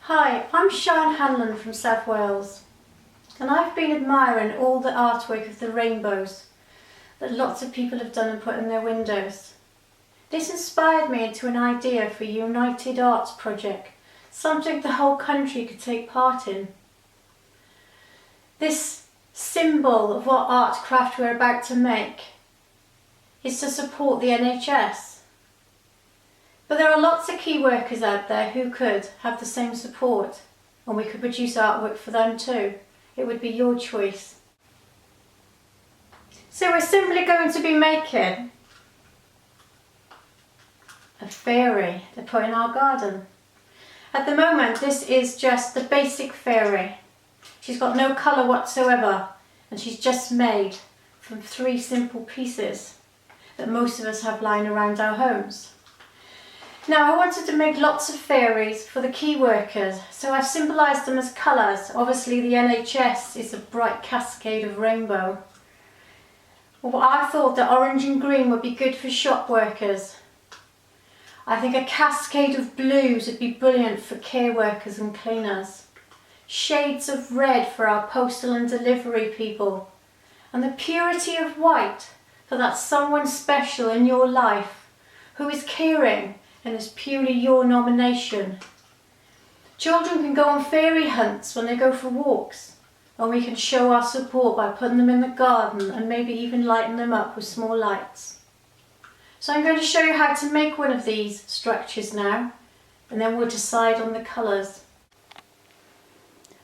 Hi, I'm Sian from South Wales, and I've been admiring all the artwork of the rainbows that lots of people have done and put in their windows. This inspired me into an idea for a United Arts project, something the whole country could take part in. This symbol of what art craft we're about to make is to support the NHS. But there are lots of key workers out there who could have the same support, and we could produce artwork for them too. It would be your choice. So we're simply going to be making a fairy to put in our garden. At the moment this is just the basic fairy. She's got no colour whatsoever, and she's just made from 3 simple pieces that most of us have lying around our homes. Now I wanted to make lots of fairies for the key workers, so I've symbolised them as colours. Obviously the NHS is a bright cascade of rainbow. Well, I thought that orange and green would be good for shop workers. I think a cascade of blues would be brilliant for care workers and cleaners. Shades of red for our postal and delivery people. And the purity of white for that someone special in your life who is caring and it's purely your nomination. Children can go on fairy hunts when they go for walks, and we can show our support by putting them in the garden and maybe even lighting them up with small lights. So I'm going to show you how to make one of these structures now, and then we'll decide on the colours.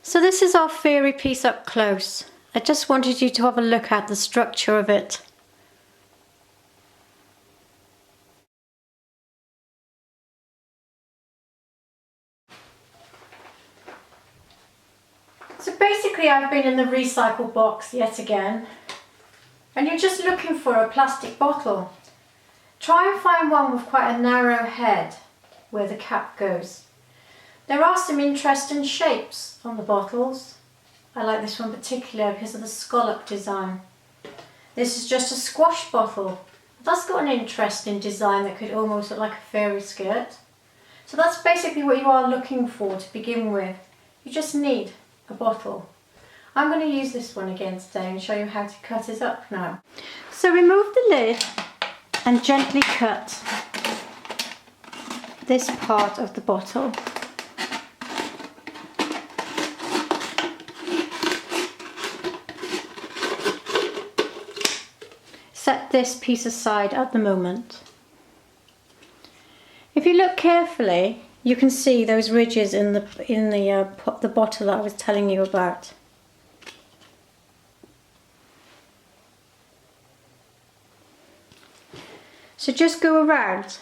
So this is our fairy piece up close. I just wanted you to have a look at the structure of it. So basically I've been in the recycle box yet again, and you're just looking for a plastic bottle. Try and find one with quite a narrow head where the cap goes. There are some interesting shapes on the bottles. I like this one particularly because of the scallop design. This is just a squash bottle. That's got an interesting design that could almost look like a fairy skirt. So that's basically what you are looking for to begin with. You just need a bottle. I'm going to use this one again today and show you how to cut it up now. So remove the lid and gently cut this part of the bottle. Set this piece aside at the moment. If you look carefully, you can see those ridges in the bottle that I was telling you about. So just go around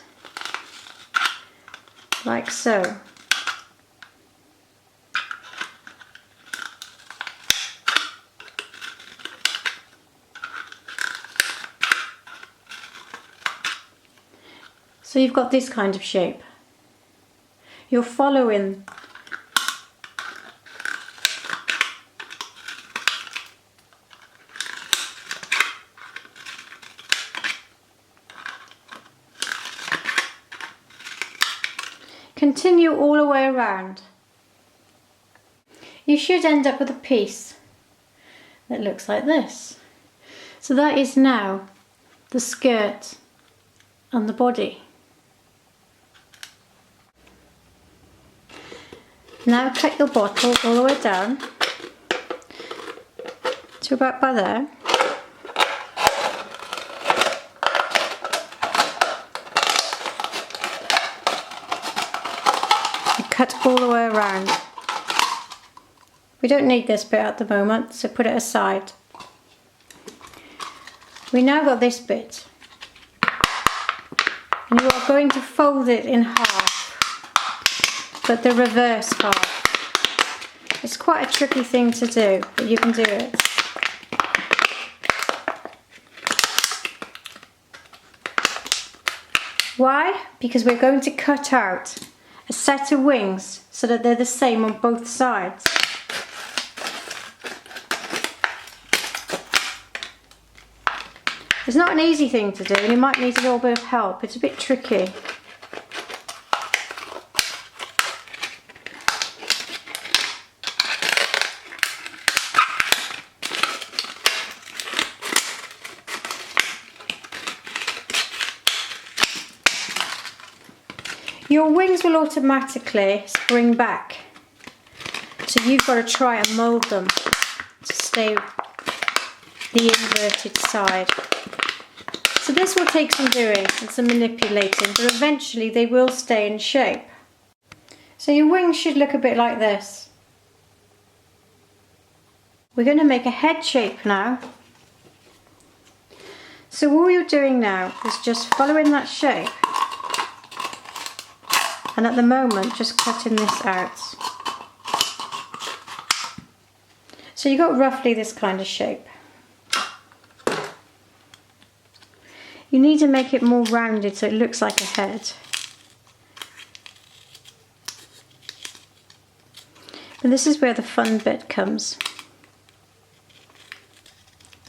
like so. So you've got this kind of shape. You're following continue all the way around. You should end up with a piece that looks like this. So that is now the skirt and the body. Now cut your bottle all the way down to about by there. And cut all the way around. We don't need this bit at the moment, so put it aside. We now got this bit, and you are going to fold it in half. But the reverse half. It's quite a tricky thing to do, but you can do it. Why? Because we're going to cut out a set of wings so that they're the same on both sides. It's not an easy thing to do, and you might need a little bit of help. It's a bit tricky. Your wings will automatically spring back. So you've got to try and mould them to stay the inverted side. So this will take some doing and some manipulating, but eventually they will stay in shape. So your wings should look a bit like this. We're going to make a head shape now. So all you're doing now is just following that shape, and at the moment just cutting this out. So you've got roughly this kind of shape. You need to make it more rounded so it looks like a head. And this is where the fun bit comes.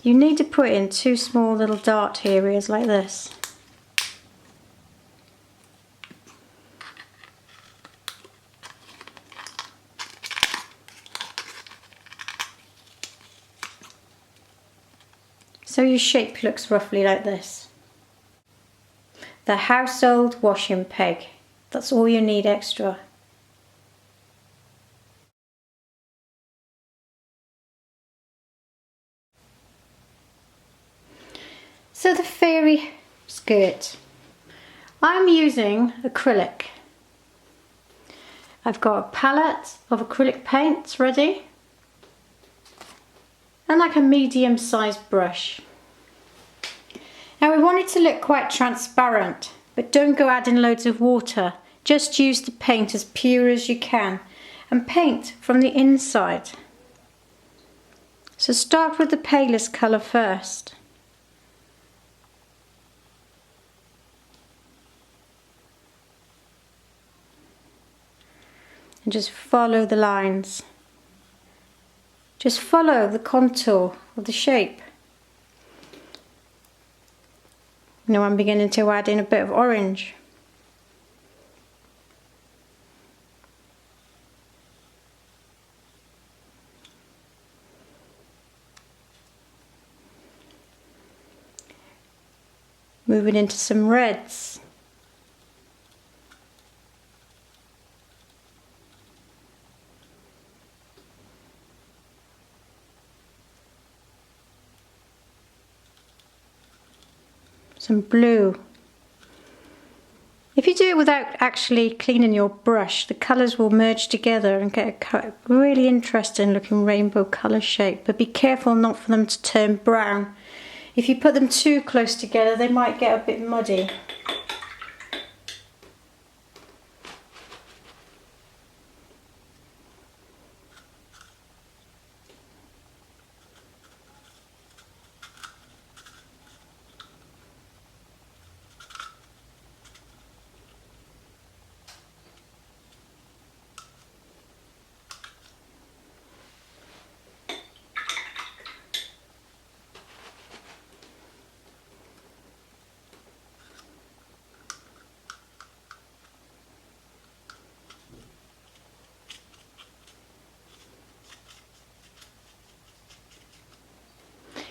You need to put in 2 small little dart areas like this. So your shape looks roughly like this. The household washing peg. That's all you need extra. So the fairy skirt. I'm using acrylic. I've got a palette of acrylic paints ready and like a medium sized brush. Now we want it to look quite transparent, but don't go adding loads of water. Just use the paint as pure as you can and paint from the inside. So start with the palest colour first. And just follow the lines. Just follow the contour of the shape. Now I'm beginning to add in a bit of orange. Moving into some reds. Some blue. If you do it without actually cleaning your brush, the colours will merge together and get a really interesting looking rainbow colour shape, but be careful not for them to turn brown. If you put them too close together, they might get a bit muddy.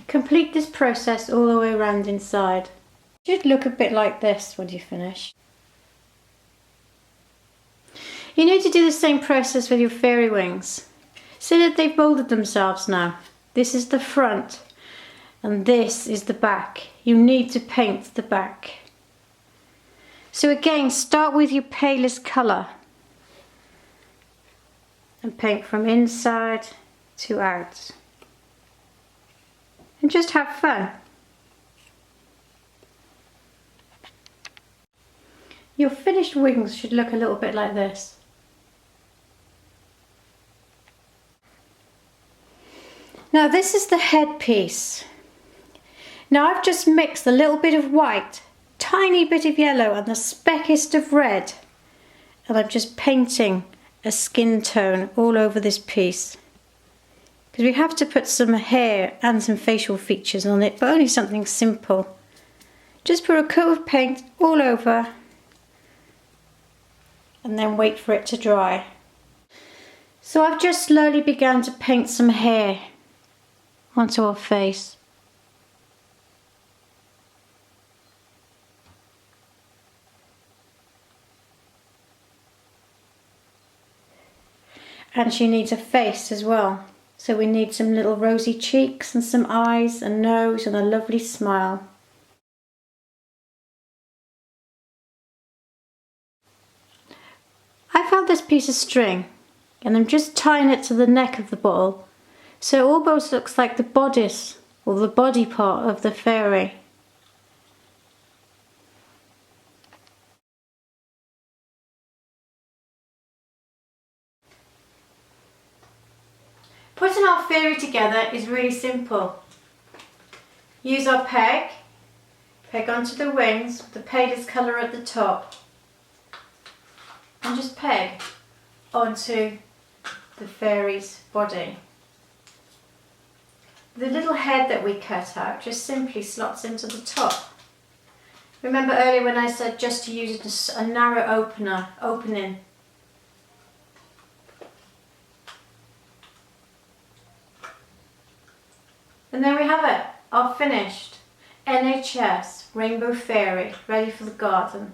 Complete this process all the way around inside. It should look a bit like this when you finish. You need to do the same process with your fairy wings. See that they've moulded themselves now. This is the front and this is the back. You need to paint the back. So again, start with your palest colour and paint from inside to out. And just have fun. Your finished wings should look a little bit like this. Now this is the headpiece. Now I've just mixed a little bit of white, tiny bit of yellow and the speckest of red, and I'm just painting a skin tone all over this piece. Because we have to put some hair and some facial features on it, but only something simple. Just put a coat of paint all over and then wait for it to dry. So I've just slowly begun to paint some hair onto our face. And she needs a face as well. So we need some little rosy cheeks and some eyes and nose and a lovely smile. I found this piece of string and I'm just tying it to the neck of the bottle so it almost looks like the bodice or the body part of the fairy. Putting our fairy together is really simple. Use our peg onto the wings with the palest colour at the top and just peg onto the fairy's body. The little head that we cut out just simply slots into the top. Remember earlier when I said just to use a narrow opening. And there we have it, our finished NHS Rainbow Fairy ready for the garden.